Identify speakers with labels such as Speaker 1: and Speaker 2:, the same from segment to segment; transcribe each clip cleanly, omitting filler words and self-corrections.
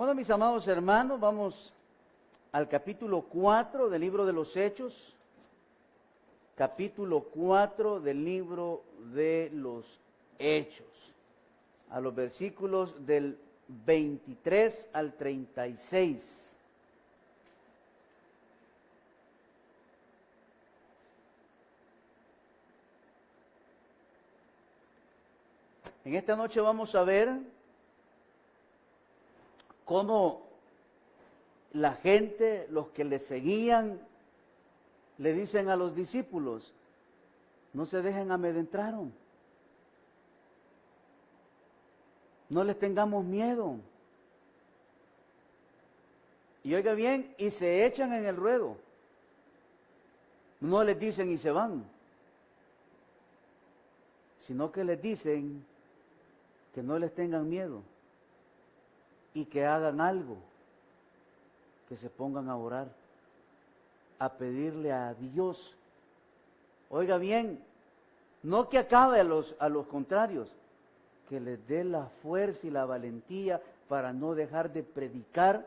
Speaker 1: Bueno, mis amados hermanos, vamos al capítulo 4 del libro de los Hechos. Capítulo 4 del libro de los Hechos. A los versículos del 23 al 36. En esta noche vamos a ver cómo la gente, los que le seguían, le dicen a los discípulos: no se dejen amedrentar, no les tengamos miedo. Y oiga bien, y se echan en el ruedo. No les dicen y se van, sino que les dicen que no les tengan miedo y que hagan algo, que se pongan a orar, a pedirle a Dios. Oiga bien, no que acabe a los contrarios, que les dé la fuerza y la valentía para no dejar de predicar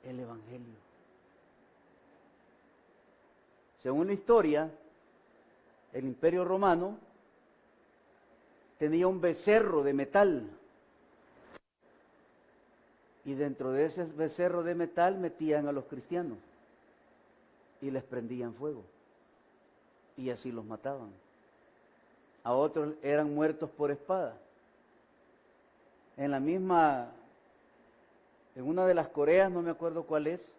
Speaker 1: el Evangelio. Según la historia, el Imperio Romano tenía un becerro de metal, y dentro de ese becerro de metal metían a los cristianos y les prendían fuego y así los mataban. A otros eran muertos por espada. En una de las Coreas, no me acuerdo cuál es,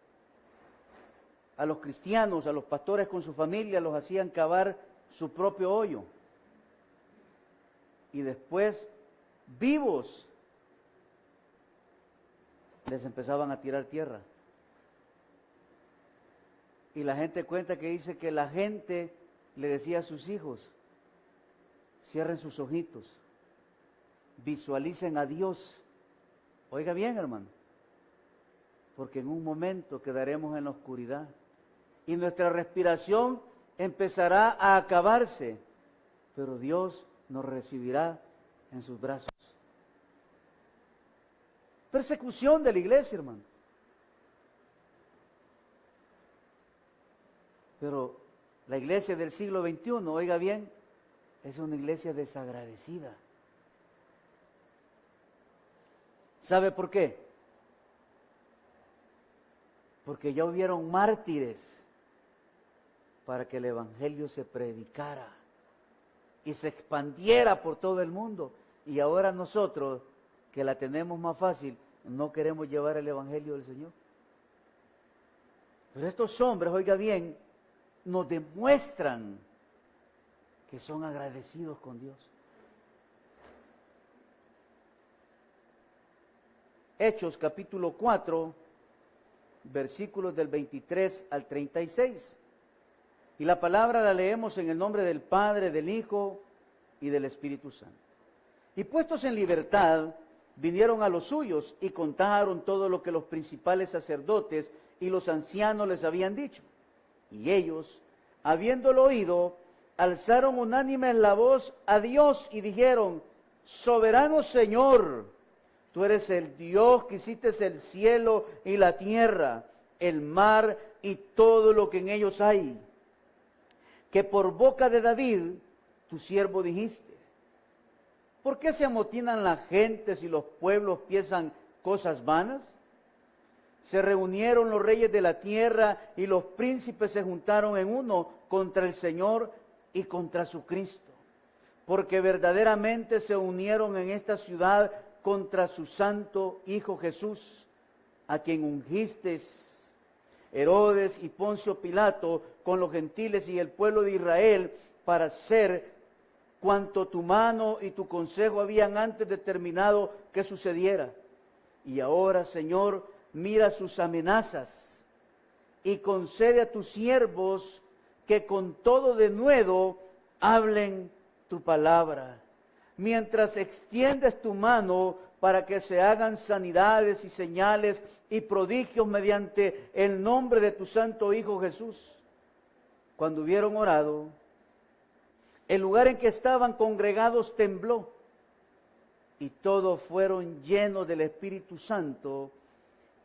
Speaker 1: a los cristianos, a los pastores con su familia, los hacían cavar su propio hoyo. Y después, vivos, les empezaban a tirar tierra. Y la gente cuenta que dice que la gente le decía a sus hijos: cierren sus ojitos, visualicen a Dios. Oiga bien, hermano, porque en un momento quedaremos en la oscuridad y nuestra respiración empezará a acabarse, pero Dios nos recibirá en sus brazos. Persecución de la iglesia, hermano. Pero la iglesia del siglo XXI, oiga bien, es una iglesia desagradecida. ¿Sabe por qué? Porque ya hubieron mártires para que el Evangelio se predicara y se expandiera por todo el mundo. Y ahora nosotros, que la tenemos más fácil, no queremos llevar el Evangelio del Señor. Pero estos hombres, oiga bien, nos demuestran que son agradecidos con Dios. Hechos capítulo 4, versículos del 23 al 36. Y la palabra la leemos en el nombre del Padre, del Hijo y del Espíritu Santo. Y puestos en libertad, vinieron a los suyos y contaron todo lo que los principales sacerdotes y los ancianos les habían dicho. Y ellos, habiéndolo oído, alzaron unánimes la voz a Dios y dijeron: soberano Señor, tú eres el Dios que hiciste el cielo y la tierra, el mar y todo lo que en ellos hay, que por boca de David, tu siervo, dijiste: ¿por qué se amotinan las gentes y los pueblos piensan cosas vanas? Se reunieron los reyes de la tierra y los príncipes se juntaron en uno contra el Señor y contra su Cristo, porque verdaderamente se unieron en esta ciudad contra su santo Hijo Jesús, a quien ungiste, Herodes y Poncio Pilato, con los gentiles y el pueblo de Israel, para hacer cuanto tu mano y tu consejo habían antes determinado que sucediera. Y ahora, Señor, mira sus amenazas y concede a tus siervos que con todo denuedo hablen tu palabra, mientras extiendes tu mano para que se hagan sanidades y señales y prodigios mediante el nombre de tu santo Hijo Jesús. Cuando hubieron orado, el lugar en que estaban congregados tembló, y todos fueron llenos del Espíritu Santo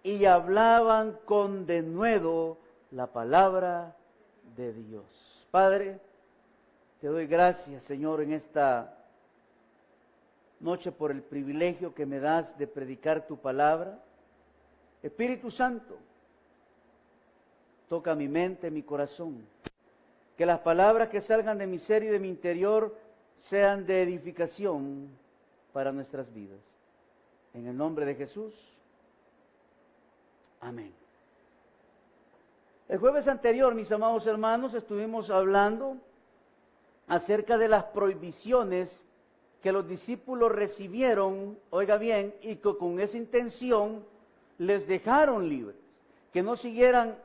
Speaker 1: y hablaban con denuedo la palabra de Dios. Padre, te doy gracias, Señor, en esta noche por el privilegio que me das de predicar tu palabra. Espíritu Santo, toca mi mente, mi corazón. Que las palabras que salgan de mi ser y de mi interior sean de edificación para nuestras vidas. En el nombre de Jesús. Amén. El jueves anterior, mis amados hermanos, estuvimos hablando acerca de las prohibiciones que los discípulos recibieron, oiga bien, y que con esa intención les dejaron libres, que no siguieran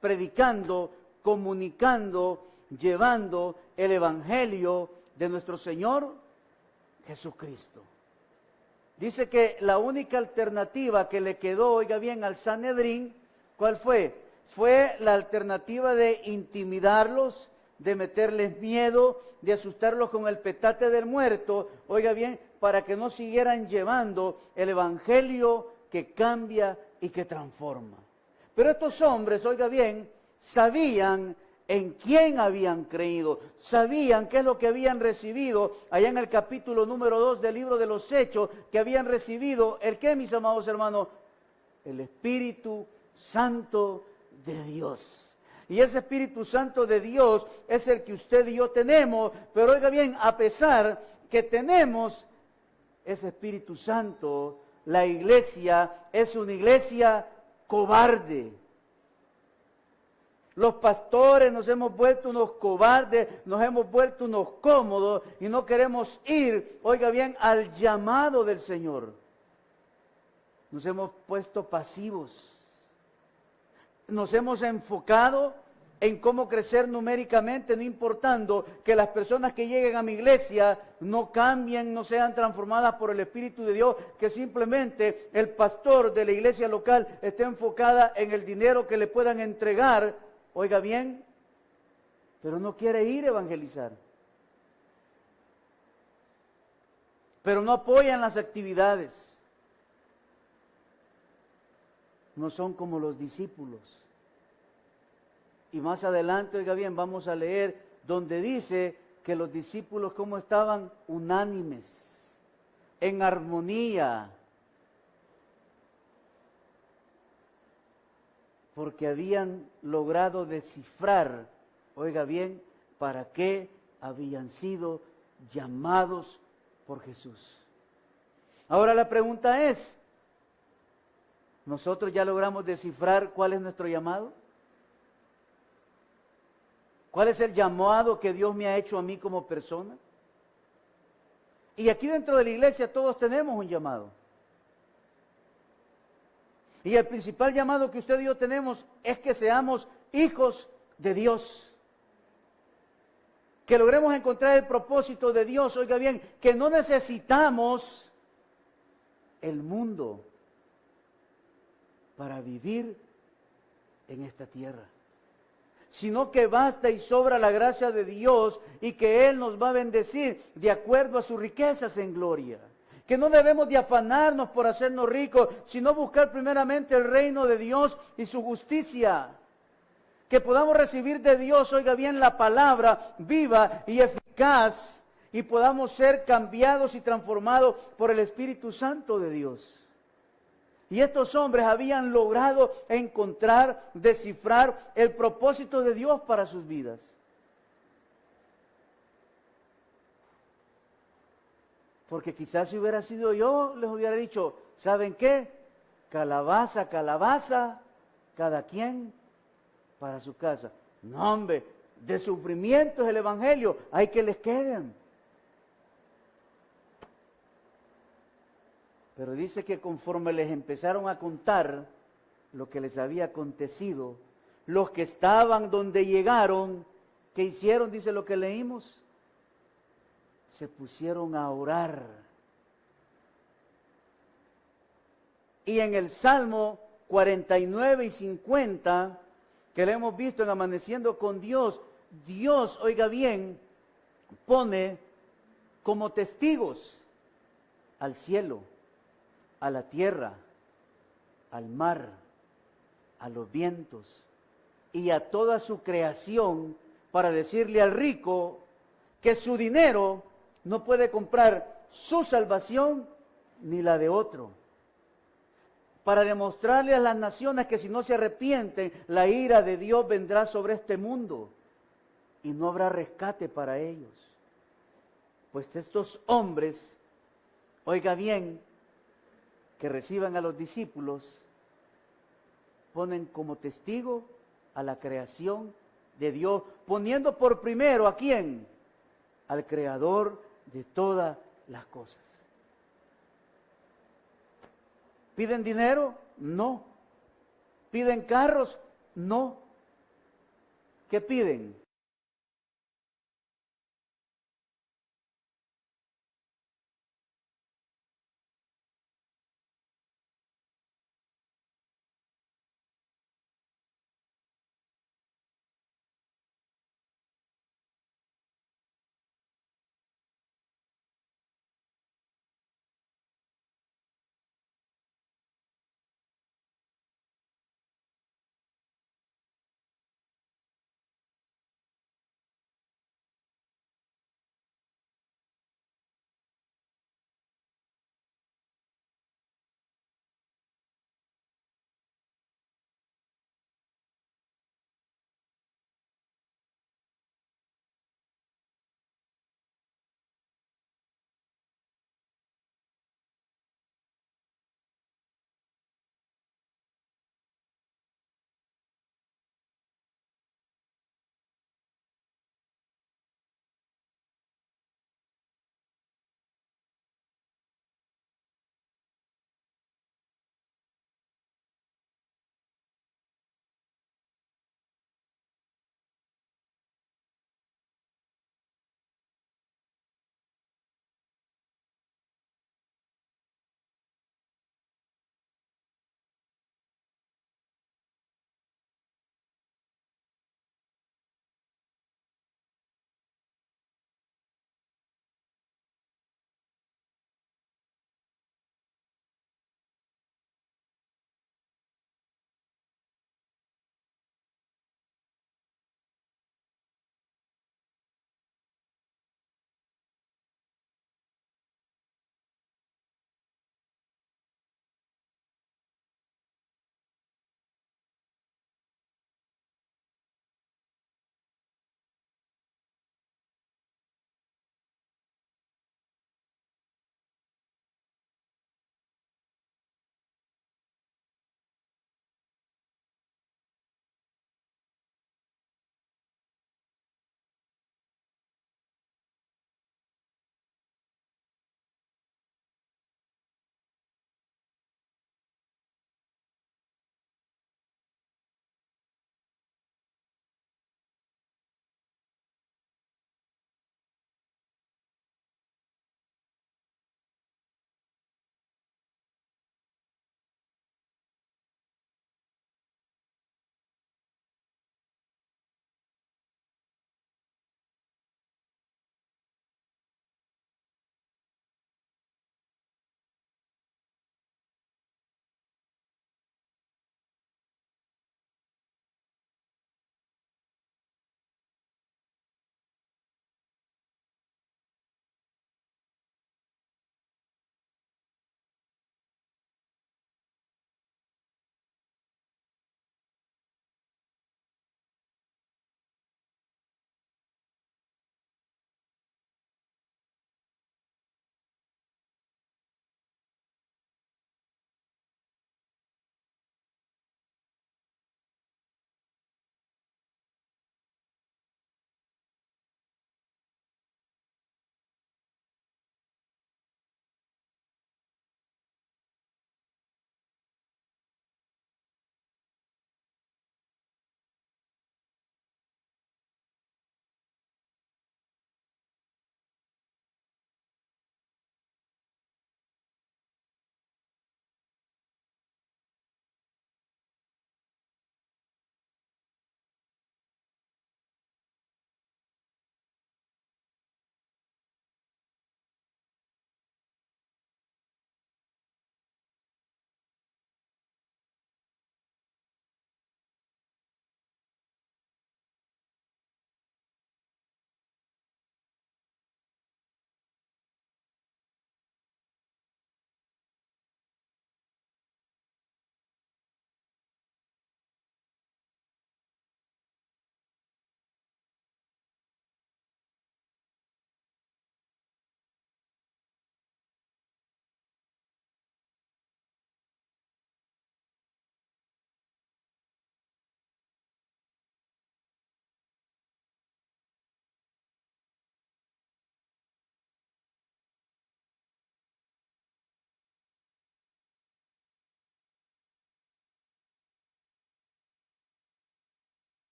Speaker 1: predicando, comunicando, llevando el evangelio de nuestro Señor Jesucristo. Dice que la única alternativa que le quedó, oiga bien, al Sanedrín, ¿cuál fue? Fue la alternativa de intimidarlos, de meterles miedo, de asustarlos con el petate del muerto, oiga bien, para que no siguieran llevando el evangelio que cambia y que transforma. Pero estos hombres, oiga bien, sabían en quién habían creído, sabían qué es lo que habían recibido allá en el capítulo número 2 del libro de los Hechos, que habían recibido, ¿el qué, mis amados hermanos? El Espíritu Santo de Dios. Y ese Espíritu Santo de Dios es el que usted y yo tenemos, pero oiga bien, a pesar que tenemos ese Espíritu Santo, la iglesia es una iglesia cobarde. Los pastores nos hemos vuelto unos cobardes, nos hemos vuelto unos cómodos y no queremos ir, oiga bien, al llamado del Señor. Nos hemos puesto pasivos. Nos hemos enfocado en cómo crecer numéricamente, no importando que las personas que lleguen a mi iglesia no cambien, no sean transformadas por el Espíritu de Dios, que simplemente el pastor de la iglesia local esté enfocada en el dinero que le puedan entregar, oiga bien, pero no quiere ir a evangelizar. Pero no apoyan las actividades. No son como los discípulos. Y más adelante, oiga bien, vamos a leer donde dice que los discípulos cómo estaban unánimes, en armonía, porque habían logrado descifrar, oiga bien, para qué habían sido llamados por Jesús. Ahora la pregunta es, ¿nosotros ya logramos descifrar cuál es nuestro llamado? ¿Cuál es el llamado que Dios me ha hecho a mí como persona? Y aquí dentro de la iglesia todos tenemos un llamado. Y el principal llamado que usted y yo tenemos es que seamos hijos de Dios. Que logremos encontrar el propósito de Dios, oiga bien, que no necesitamos el mundo para vivir en esta tierra, sino que basta y sobra la gracia de Dios y que Él nos va a bendecir de acuerdo a sus riquezas en gloria. Que no debemos de afanarnos por hacernos ricos, sino buscar primeramente el reino de Dios y su justicia. Que podamos recibir de Dios, oiga bien, la palabra viva y eficaz y podamos ser cambiados y transformados por el Espíritu Santo de Dios. Y estos hombres habían logrado encontrar, descifrar el propósito de Dios para sus vidas. Porque quizás si hubiera sido yo, les hubiera dicho, ¿saben qué? Calabaza, calabaza, cada quien para su casa. No, hombre, de sufrimiento es el Evangelio, hay que les queden. Pero dice que conforme les empezaron a contar lo que les había acontecido, los que estaban donde llegaron, ¿qué hicieron? Dice lo que leímos. Se pusieron a orar. Y en el Salmo 49 y 50, que le hemos visto en Amaneciendo con Dios, Dios, oiga bien, pone como testigos al cielo, a la tierra, al mar, a los vientos y a toda su creación para decirle al rico que su dinero no puede comprar su salvación ni la de otro. Para demostrarle a las naciones que si no se arrepienten, la ira de Dios vendrá sobre este mundo y no habrá rescate para ellos. Pues estos hombres, oiga bien, que reciban a los discípulos, ponen como testigo a la creación de Dios, poniendo por primero ¿a quién? Al Creador de todas las cosas. ¿Piden dinero? No. ¿Piden carros? No. ¿Qué piden?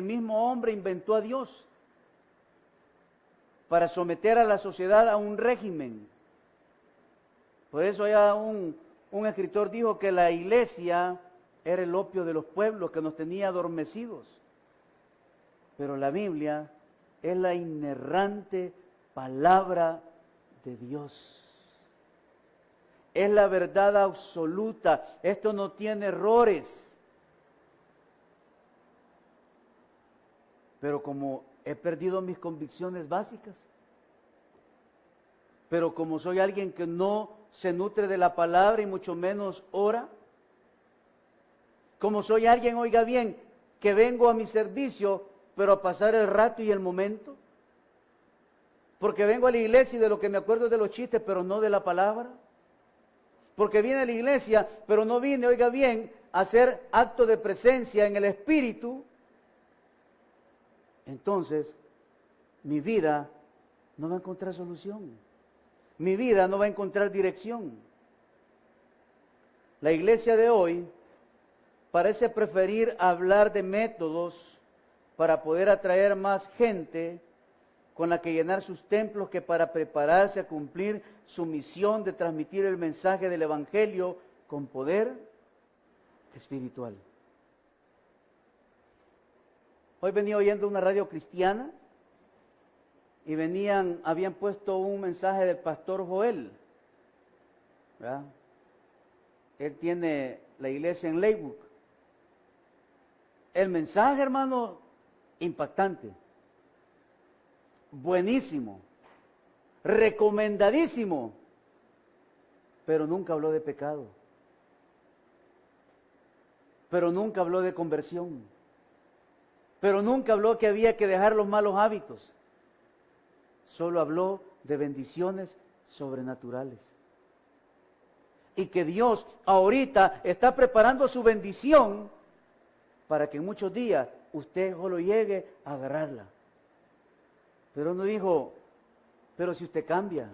Speaker 1: el mismo hombre inventó a Dios para someter a la sociedad a un régimen. Por eso ya un escritor dijo que la iglesia era el opio de los pueblos que nos tenía adormecidos. Pero la Biblia es la inerrante palabra de Dios. Es la verdad absoluta. Esto no tiene errores. Pero como he perdido mis convicciones básicas, pero como soy alguien que no se nutre de la palabra y mucho menos ora, como soy alguien, oiga bien, que vengo a mi servicio, pero a pasar el rato y el momento, porque vengo a la iglesia y de lo que me acuerdo es de los chistes, pero no de la palabra, porque vine a la iglesia, pero no vine, oiga bien, a hacer acto de presencia en el Espíritu. Entonces, mi vida no va a encontrar solución. Mi vida no va a encontrar dirección. La iglesia de hoy parece preferir hablar de métodos para poder atraer más gente con la que llenar sus templos que para prepararse a cumplir su misión de transmitir el mensaje del Evangelio con poder espiritual. Hoy venía oyendo una radio cristiana y habían puesto un mensaje del pastor Joel, ¿verdad? Él tiene la iglesia en Lakewood. El mensaje, hermano, impactante, buenísimo, recomendadísimo, pero nunca habló de pecado, pero nunca habló de conversión, pero nunca habló que había que dejar los malos hábitos. Solo habló de bendiciones sobrenaturales. Y que Dios ahorita está preparando su bendición para que en muchos días usted solo llegue a agarrarla. Pero no dijo, pero si usted cambia,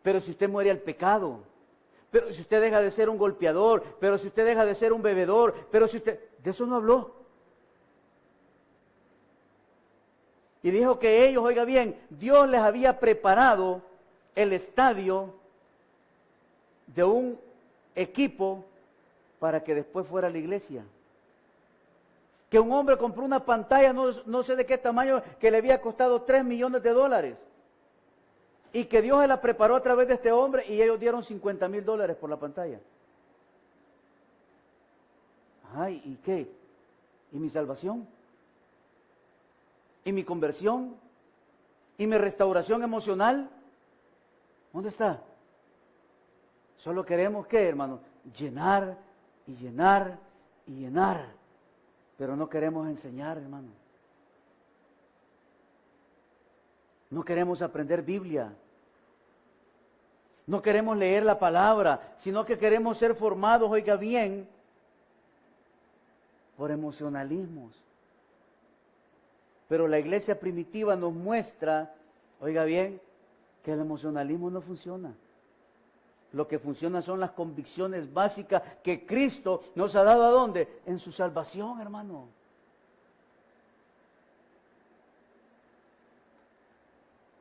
Speaker 1: pero si usted muere al pecado, pero si usted deja de ser un golpeador, pero si usted deja de ser un bebedor, pero si usted... De eso no habló. Y dijo que ellos, oiga bien, Dios les había preparado el estadio de un equipo para que después fuera a la iglesia. Que un hombre compró una pantalla, no sé de qué tamaño, que le había costado $3 millones. Y que Dios se la preparó a través de este hombre y ellos dieron $50,000 por la pantalla. Ay, ¿y qué? ¿Y mi salvación? ¿Y mi conversión? ¿Y mi restauración emocional? ¿Dónde está? Solo queremos, ¿qué, hermano? Llenar y llenar y llenar. Pero no queremos enseñar, hermano. No queremos aprender Biblia. No queremos leer la palabra, sino que queremos ser formados, oiga bien, por emocionalismos. Pero la iglesia primitiva nos muestra, oiga bien, que el emocionalismo no funciona. Lo que funciona son las convicciones básicas que Cristo nos ha dado. ¿A dónde? En su salvación, hermano.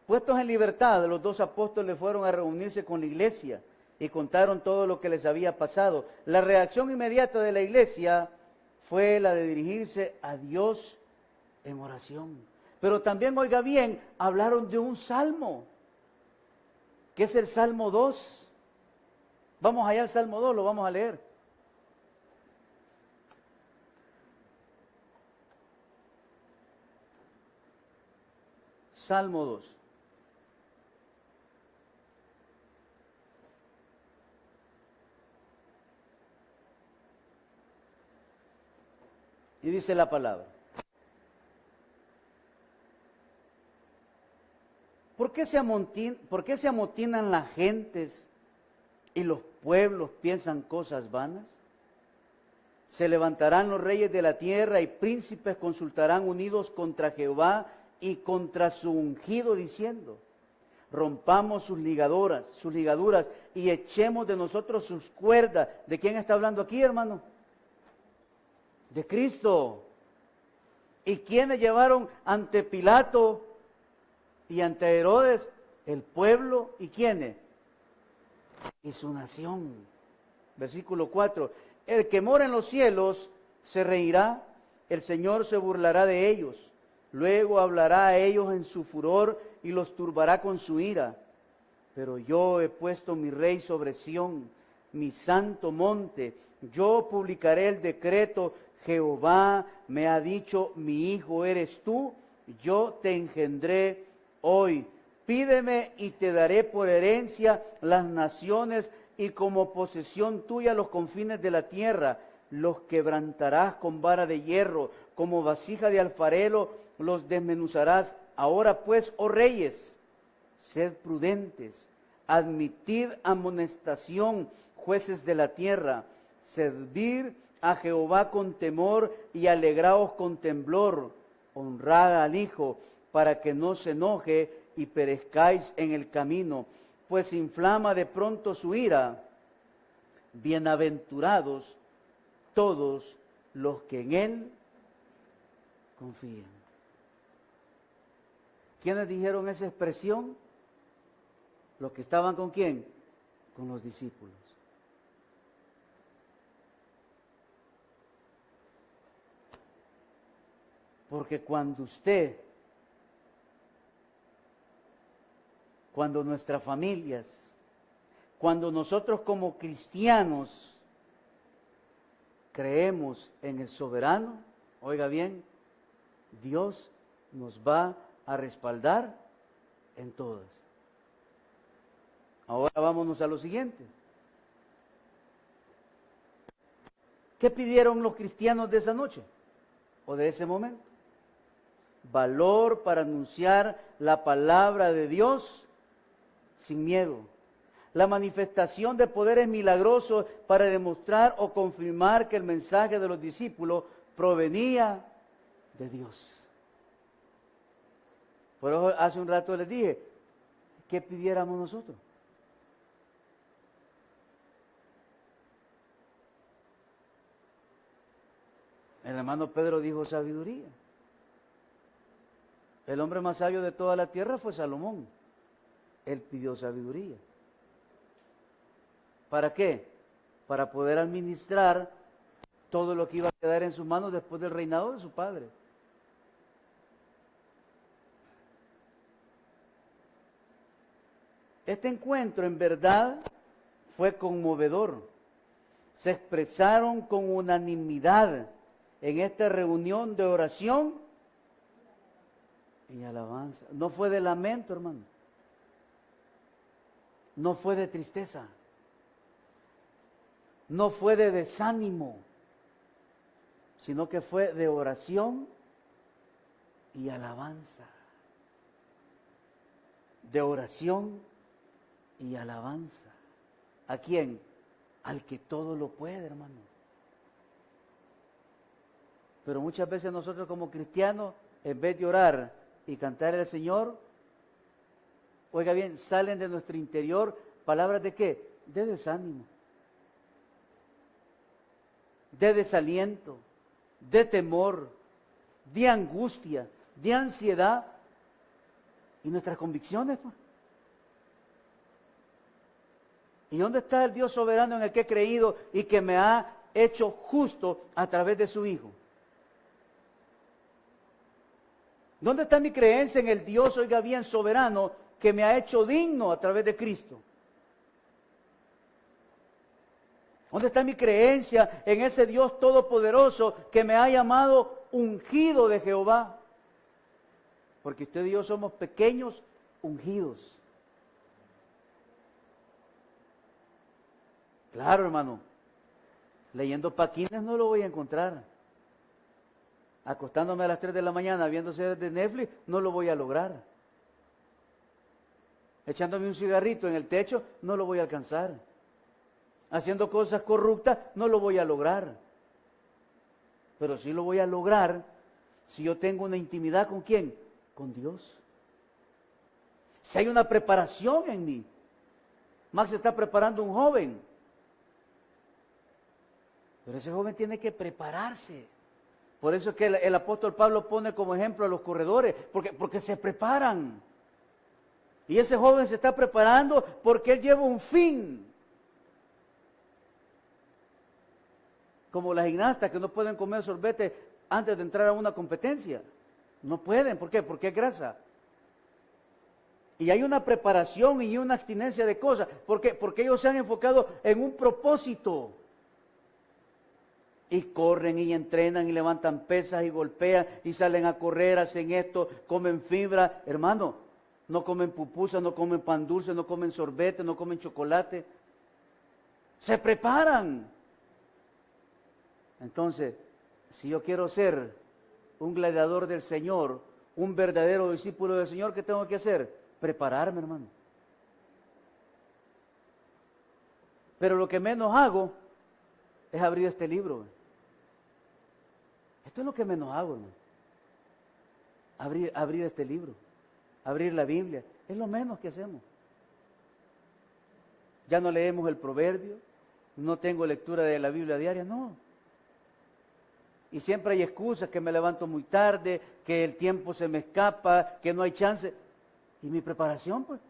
Speaker 1: Puestos en libertad, los dos apóstoles fueron a reunirse con la iglesia y contaron todo lo que les había pasado. La reacción inmediata de la iglesia fue la de dirigirse a Dios en oración. Pero también, oiga bien, hablaron de un salmo, que es el Salmo 2. Vamos allá al Salmo 2, lo vamos a leer. Salmo 2. Y dice la palabra. ¿Por qué se amotinan las gentes y los pueblos piensan cosas vanas? Se levantarán los reyes de la tierra y príncipes consultarán unidos contra Jehová y contra su ungido, diciendo: rompamos sus ligaduras y echemos de nosotros sus cuerdas. ¿De quién está hablando aquí, hermano? De Cristo. ¿Y quiénes llevaron ante Pilato y ante Herodes? El pueblo. ¿Y quiénes? Y su nación. Versículo 4. El que mora en los cielos se reirá, el Señor se burlará de ellos. Luego hablará a ellos en su furor y los turbará con su ira. Pero yo he puesto mi rey sobre Sión, mi santo monte. Yo publicaré el decreto. Jehová me ha dicho, mi hijo eres tú, yo te engendré hoy. Pídeme y te daré por herencia las naciones y como posesión tuya los confines de la tierra. Los quebrantarás con vara de hierro, como vasija de alfarero los desmenuzarás. Ahora pues, oh reyes, sed prudentes, admitid amonestación, jueces de la tierra, servid a Jehová con temor y alegraos con temblor, honrad al Hijo, para que no se enoje y perezcáis en el camino, pues inflama de pronto su ira. Bienaventurados todos los que en Él confían. ¿Quiénes dijeron esa expresión? Los que estaban ¿con quién? Con los discípulos. Porque cuando nuestras familias, cuando nosotros como cristianos creemos en el soberano, oiga bien, Dios nos va a respaldar en todas. Ahora vámonos a lo siguiente. ¿Qué pidieron los cristianos de esa noche o de ese momento? Valor para anunciar la palabra de Dios sin miedo. La manifestación de poderes milagrosos para demostrar o confirmar que el mensaje de los discípulos provenía de Dios. Por eso hace un rato les dije, ¿qué pidiéramos nosotros? El hermano Pedro dijo sabiduría. El hombre más sabio de toda la tierra fue Salomón. Él pidió sabiduría. ¿Para qué? Para poder administrar todo lo que iba a quedar en sus manos después del reinado de su padre. Este encuentro en verdad fue conmovedor. Se expresaron con unanimidad en esta reunión de oración y alabanza. No fue de lamento, hermano. No fue de tristeza. No fue de desánimo, sino que fue de oración y alabanza. De oración y alabanza. ¿A quién? Al que todo lo puede, hermano. Pero muchas veces nosotros como cristianos, en vez de orar y cantar al Señor, oiga bien, salen de nuestro interior palabras de ¿qué? De desánimo, de desaliento, de temor, de angustia, de ansiedad y nuestras convicciones. Pues. ¿Y dónde está el Dios soberano en el que he creído y que me ha hecho justo a través de su Hijo? ¿Dónde está mi creencia en el Dios, oiga bien, soberano, que me ha hecho digno a través de Cristo? ¿Dónde está mi creencia en ese Dios todopoderoso que me ha llamado ungido de Jehová? Porque usted y yo somos pequeños ungidos. Claro, hermano, leyendo paquines no lo voy a encontrar. Acostándome a las 3 de la mañana viendo series de Netflix, no lo voy a lograr. Echándome un cigarrito en el techo, no lo voy a alcanzar. Haciendo cosas corruptas, no lo voy a lograr. Pero sí lo voy a lograr si yo tengo una intimidad ¿con quién? Con Dios. Si hay una preparación en mí. Max está preparando un joven. Pero ese joven tiene que prepararse. Por eso es que el apóstol Pablo pone como ejemplo a los corredores, porque se preparan. Y ese joven se está preparando porque él lleva un fin. Como las gimnastas que no pueden comer sorbete antes de entrar a una competencia. No pueden, ¿por qué? Porque es grasa. Y hay una preparación y una abstinencia de cosas. ¿Por qué? Porque ellos se han enfocado en un propósito. Y corren y entrenan y levantan pesas y golpean y salen a correr, hacen esto, comen fibra. Hermano, no comen pupusas, no comen pan dulce, no comen sorbete, no comen chocolate. Se preparan. Entonces, si yo quiero ser un gladiador del Señor, un verdadero discípulo del Señor, ¿qué tengo que hacer? Prepararme, hermano. Pero lo que menos hago es abrir este libro. Esto es lo que menos hago, hermano. Abrir este libro, abrir la Biblia, es lo menos que hacemos. Ya no leemos el proverbio, no tengo lectura de la Biblia diaria, no. Y siempre hay excusas, que me levanto muy tarde, que el tiempo se me escapa, que no hay chance. ¿Y mi preparación, pues?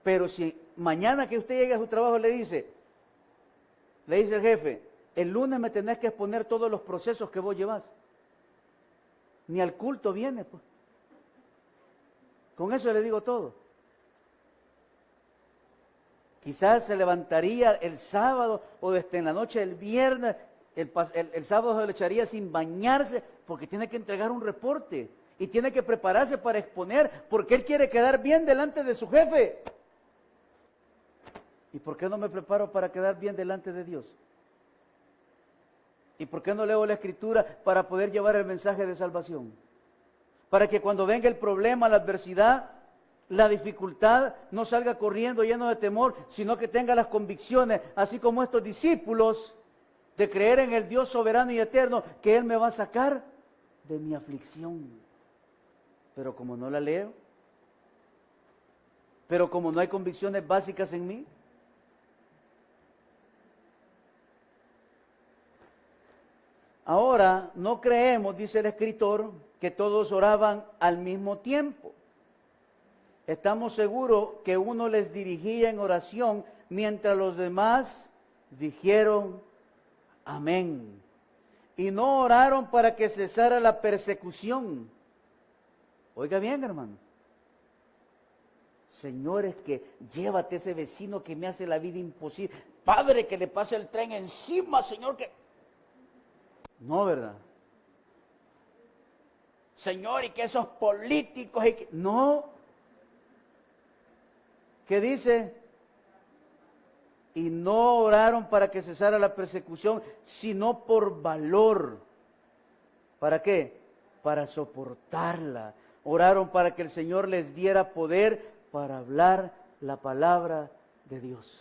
Speaker 1: Pero si mañana que usted llegue a su trabajo le dice el jefe, el lunes me tenés que exponer todos los procesos que vos llevas. Ni al culto viene, pues. Con eso le digo todo. Quizás se levantaría el sábado o desde en la noche del viernes, el sábado se le echaría sin bañarse porque tiene que entregar un reporte y tiene que prepararse para exponer porque él quiere quedar bien delante de su jefe. ¿Y por qué no me preparo para quedar bien delante de Dios? ¿Y por qué no leo la Escritura para poder llevar el mensaje de salvación? Para que cuando venga el problema, la adversidad, la dificultad, no salga corriendo lleno de temor, sino que tenga las convicciones, así como estos discípulos, de creer en el Dios soberano y eterno, que Él me va a sacar de mi aflicción. Pero como no la leo, pero como no hay convicciones básicas en mí, ahora no creemos, dice el escritor, que todos oraban al mismo tiempo. Estamos seguros que uno les dirigía en oración mientras los demás dijeron amén. Y no oraron para que cesara la persecución. Oiga bien, hermano. Señores, que llévate ese vecino que me hace la vida imposible. Padre, que le pase el tren encima, Señor, que... No, ¿verdad? Señor, y que esos políticos... No. ¿Qué dice? Y no oraron para que cesara la persecución, sino por valor. ¿Para qué? Para soportarla. Oraron para que el Señor les diera poder para hablar la palabra de Dios.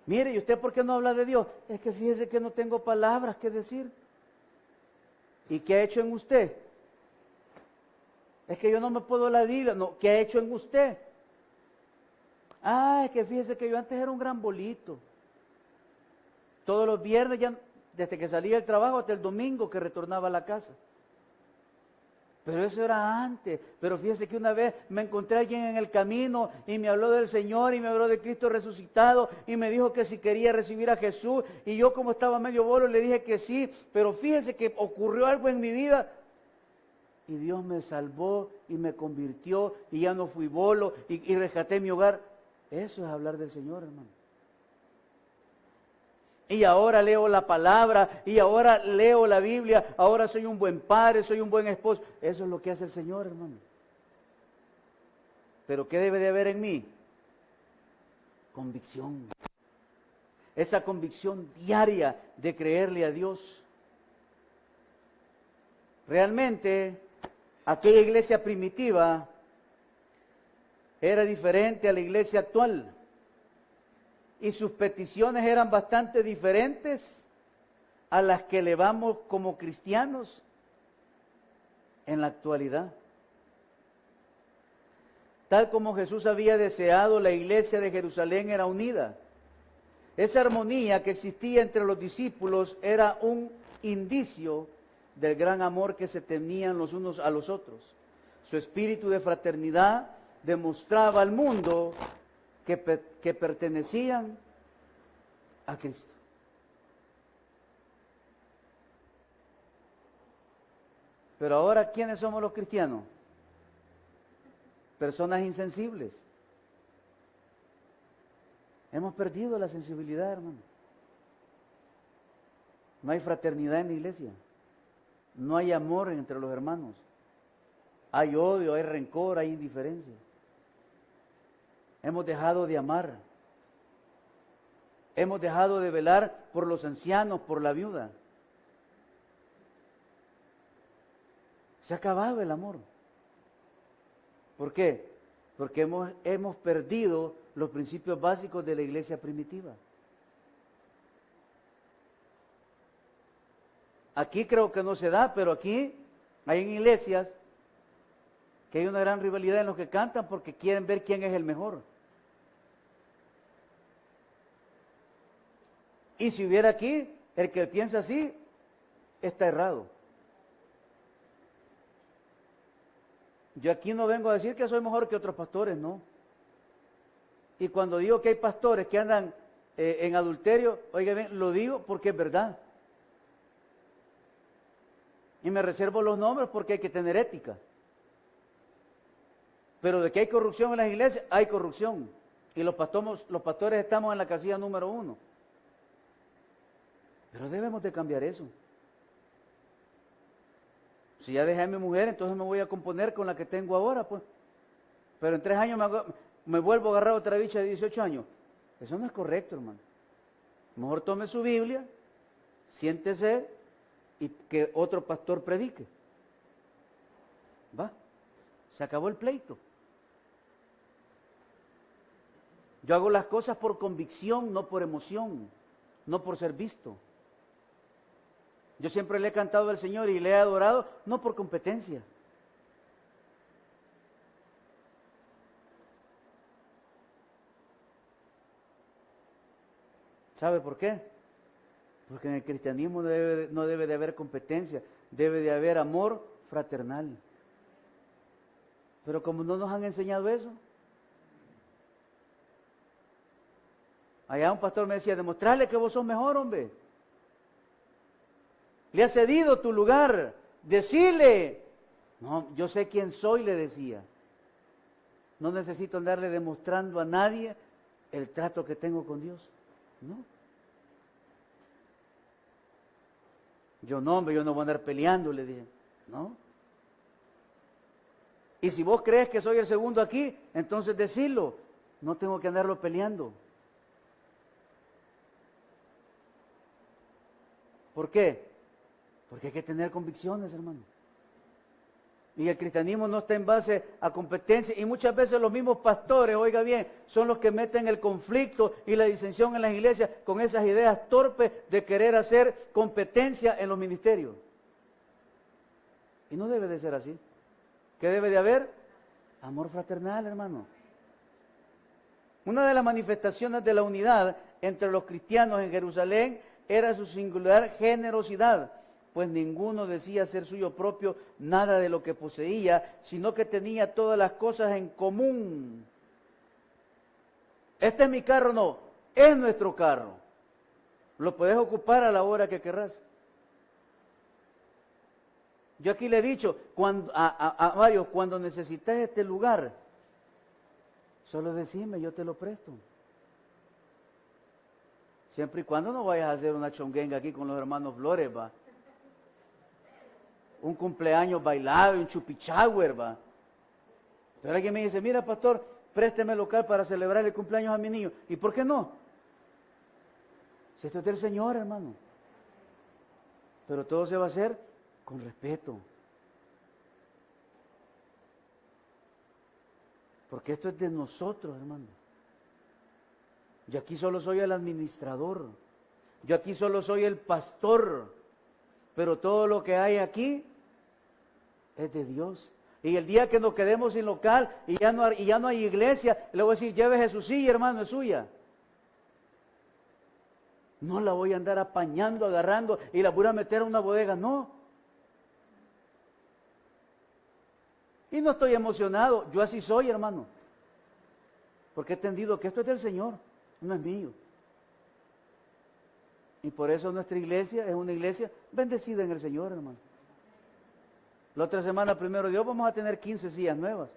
Speaker 1: Mire, ¿y usted por qué no habla de Dios? Es que fíjese que no tengo palabras que decir. ¿Y qué ha hecho en usted? Es que yo no me puedo la Biblia. No, ¿qué ha hecho en usted? Ah, es que fíjese que yo antes era un gran bolito. Todos los viernes, ya, desde que salía del trabajo hasta el domingo que retornaba a la casa. Pero eso era antes. Pero fíjese que una vez me encontré a alguien en el camino y me habló del Señor y me habló de Cristo resucitado y me dijo que si quería recibir a Jesús. Y yo, como estaba medio bolo, le dije que sí. Pero fíjese que ocurrió algo en mi vida y Dios me salvó y me convirtió y ya no fui bolo y rescaté mi hogar. Eso es hablar del Señor, hermano. Y ahora leo la palabra, y ahora leo la Biblia, ahora soy un buen padre, soy un buen esposo. Eso es lo que hace el Señor, hermano. Pero ¿qué debe de haber en mí? Convicción. Esa convicción diaria de creerle a Dios. Realmente, aquella iglesia primitiva era diferente a la iglesia actual. Y sus peticiones eran bastante diferentes a las que elevamos como cristianos en la actualidad. Tal como Jesús había deseado, la iglesia de Jerusalén era unida. Esa armonía que existía entre los discípulos era un indicio del gran amor que se tenían los unos a los otros. Su espíritu de fraternidad demostraba al mundo que pertenecían a Cristo. Pero ahora, ¿quiénes somos los cristianos? Personas insensibles. Hemos perdido la sensibilidad, hermano. No hay fraternidad en la iglesia. No hay amor entre los hermanos. Hay odio, hay rencor, hay indiferencia. Hemos dejado de amar. Hemos dejado de velar por los ancianos, por la viuda. Se ha acabado el amor. ¿Por qué? Porque hemos perdido los principios básicos de la iglesia primitiva. Aquí creo que no se da, pero aquí hay en iglesias que hay una gran rivalidad en los que cantan porque quieren ver quién es el mejor. Y si hubiera aquí, el que piensa así, está errado. Yo aquí no vengo a decir que soy mejor que otros pastores, no. Y cuando digo que hay pastores que andan en adulterio, oiga bien, lo digo porque es verdad. Y me reservo los nombres porque hay que tener ética. Pero de que hay corrupción en las iglesias, hay corrupción. Y los pastores estamos en la casilla número 1. Pero debemos de cambiar eso. Si ya dejé a mi mujer, entonces me voy a componer con la que tengo ahora, pues. Pero en 3 años me vuelvo a agarrar otra bicha de 18 años. Eso no es correcto, hermano. Mejor tome su Biblia, siéntese y que otro pastor predique. ¿Va? Se acabó el pleito. Yo hago las cosas por convicción, no por emoción, no por ser visto. Yo siempre le he cantado al Señor y le he adorado, no por competencia. ¿Sabe por qué? Porque en el cristianismo no debe de haber competencia, debe de haber amor fraternal. Pero como no nos han enseñado eso, allá un pastor me decía, demostrarle que vos sos mejor, hombre. Le has cedido tu lugar, decirle, no, yo sé quién soy, le decía. No necesito andarle demostrando a nadie el trato que tengo con Dios. No. Yo no, hombre, yo no voy a andar peleando, le dije. No. Y si vos crees que soy el segundo aquí, entonces decilo. No tengo que andarlo peleando. ¿Por qué? Porque hay que tener convicciones, hermano. Y el cristianismo no está en base a competencia. Y muchas veces los mismos pastores, oiga bien, son los que meten el conflicto y la disensión en las iglesias con esas ideas torpes de querer hacer competencia en los ministerios. Y no debe de ser así. ¿Qué debe de haber? Amor fraternal, hermano. Una de las manifestaciones de la unidad entre los cristianos en Jerusalén era su singular generosidad, pues ninguno decía ser suyo propio nada de lo que poseía, sino que tenía todas las cosas en común. Este es mi carro, no, es nuestro carro. Lo puedes ocupar a la hora que querrás. Yo aquí le he dicho a varios, cuando necesites este lugar, solo decime, yo te lo presto. Siempre y cuando no vayas a hacer una chonguenga aquí con los hermanos Flores, va. Un cumpleaños bailado, un chupichagüer, va. Pero alguien me dice, mira, pastor, présteme el local para celebrar el cumpleaños a mi niño. ¿Y por qué no? Si esto es del Señor, hermano. Pero todo se va a hacer con respeto. Porque esto es de nosotros, hermano. Yo aquí solo soy el administrador. Yo aquí solo soy el pastor. Pero todo lo que hay aquí es de Dios. Y el día que nos quedemos sin local y ya no hay iglesia, le voy a decir, llévese su silla, hermano, es suya. No la voy a andar apañando, agarrando y la voy a meter a una bodega, no. Y no estoy emocionado, yo así soy, hermano. Porque he entendido que esto es del Señor, no es mío. Y por eso nuestra iglesia es una iglesia bendecida en el Señor, hermano. La otra semana, primero Dios, vamos a tener 15 sillas nuevas.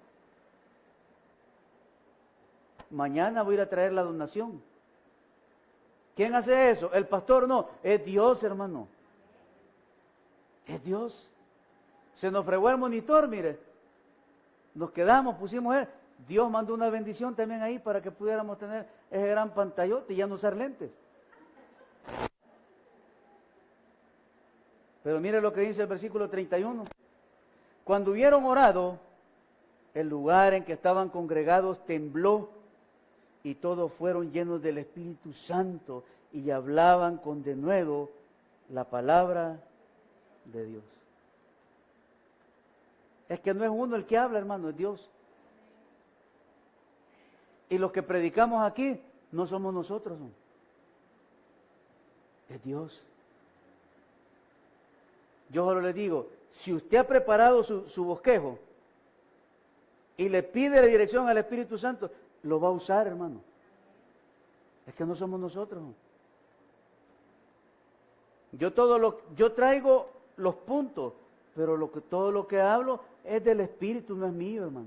Speaker 1: Mañana voy a ir a traer la donación. ¿Quién hace eso? ¿El pastor? No, es Dios, hermano. Es Dios. Se nos fregó el monitor, mire. Nos quedamos, pusimos él. Dios mandó una bendición también ahí para que pudiéramos tener ese gran pantallote y ya no usar lentes. Pero mire lo que dice el versículo 31. Cuando hubieron orado, el lugar en que estaban congregados tembló y todos fueron llenos del Espíritu Santo y hablaban con denuedo la palabra de Dios. Es que no es uno el que habla, hermano, es Dios. Y los que predicamos aquí no somos nosotros, no. Es Dios. Yo solo le digo, si usted ha preparado su bosquejo y le pide la dirección al Espíritu Santo, lo va a usar, hermano. Es que no somos nosotros. Yo traigo los puntos, pero todo lo que hablo es del Espíritu, no es mío, hermano.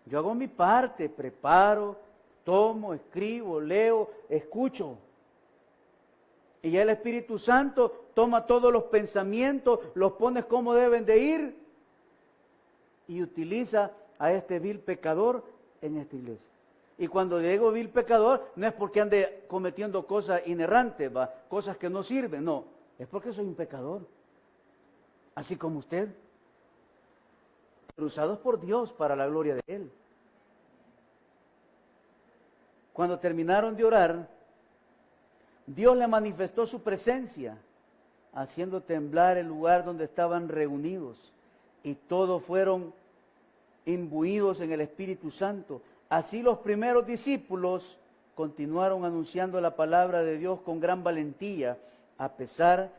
Speaker 1: Yo hago mi parte, preparo, tomo, escribo, leo, escucho. Y ya el Espíritu Santo toma todos los pensamientos, los pone como deben de ir y utiliza a este vil pecador en esta iglesia. Y cuando digo vil pecador, no es porque ande cometiendo cosas inerrantes, cosas que no sirven, no, es porque soy un pecador, así como usted, pero usados por Dios para la gloria de Él. Cuando terminaron de orar, Dios le manifestó su presencia, haciendo temblar el lugar donde estaban reunidos, y todos fueron imbuidos en el Espíritu Santo. Así los primeros discípulos continuaron anunciando la palabra de Dios con gran valentía, a pesar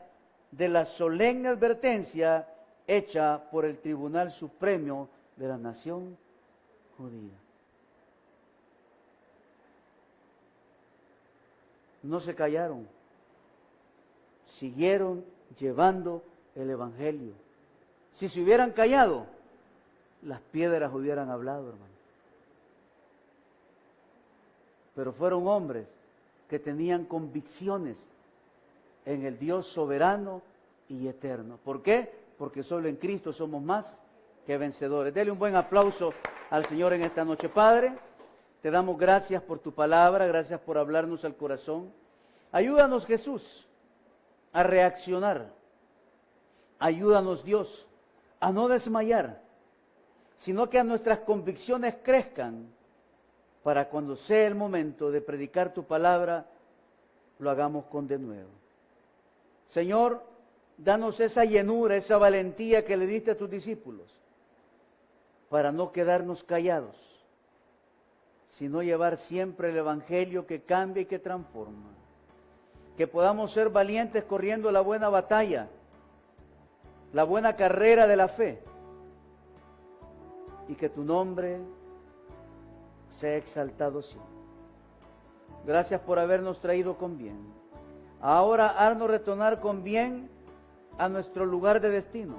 Speaker 1: de la solemne advertencia hecha por el Tribunal Supremo de la nación judía. No se callaron, siguieron llevando el Evangelio. Si se hubieran callado, las piedras hubieran hablado, hermano. Pero fueron hombres que tenían convicciones en el Dios soberano y eterno. ¿Por qué? Porque solo en Cristo somos más que vencedores. Dele un buen aplauso al Señor en esta noche. Padre, te damos gracias por tu palabra, gracias por hablarnos al corazón. Ayúdanos, Jesús, a reaccionar. Ayúdanos, Dios, a no desmayar, sino que a nuestras convicciones crezcan para cuando sea el momento de predicar tu palabra, lo hagamos con denuedo. Señor, danos esa llenura, esa valentía que le diste a tus discípulos, para no quedarnos callados, sino llevar siempre el Evangelio que cambia y que transforma. Que podamos ser valientes corriendo la buena batalla, la buena carrera de la fe, y que tu nombre sea exaltado siempre. Gracias por habernos traído con bien. Ahora haznos retornar con bien a nuestro lugar de destino.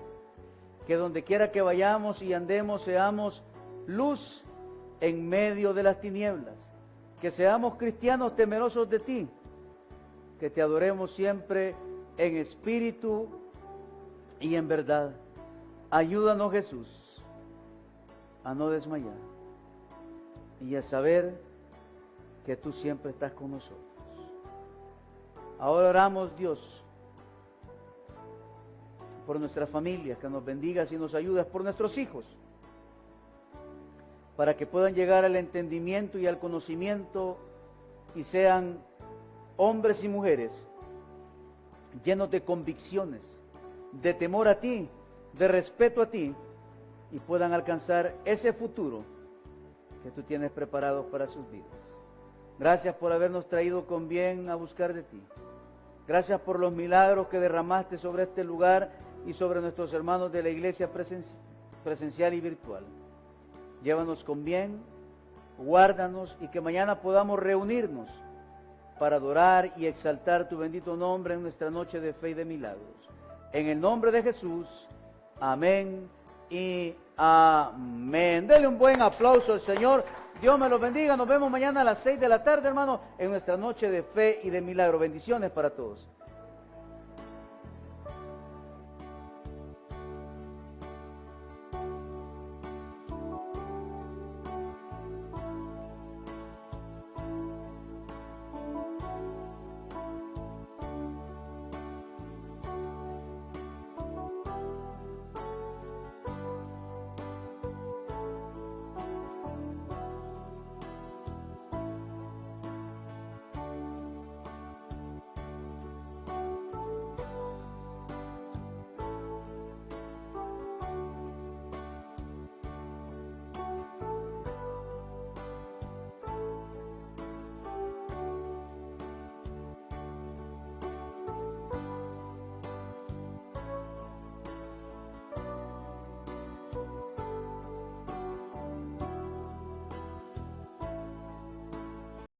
Speaker 1: Que donde quiera que vayamos y andemos seamos luz en medio de las tinieblas. Que seamos cristianos temerosos de ti. Que te adoremos siempre en espíritu y en verdad. Ayúdanos, Jesús, a no desmayar y a saber que tú siempre estás con nosotros. Ahora oramos, Dios, por nuestras familias, que nos bendigas y nos ayudes, por nuestros hijos, para que puedan llegar al entendimiento y al conocimiento y sean hombres y mujeres llenos de convicciones, de temor a ti, de respeto a ti, y puedan alcanzar ese futuro que tú tienes preparado para sus vidas. Gracias por habernos traído con bien a buscar de ti. Gracias por los milagros que derramaste sobre este lugar y sobre nuestros hermanos de la iglesia presencial y virtual. Llévanos con bien, guárdanos y que mañana podamos reunirnos para adorar y exaltar tu bendito nombre en nuestra noche de fe y de milagros. En el nombre de Jesús, amén y amén. Dele un buen aplauso al Señor. Dios me los bendiga. Nos vemos mañana a las 6 de la tarde, hermano, en nuestra noche de fe y de milagro. Bendiciones para todos.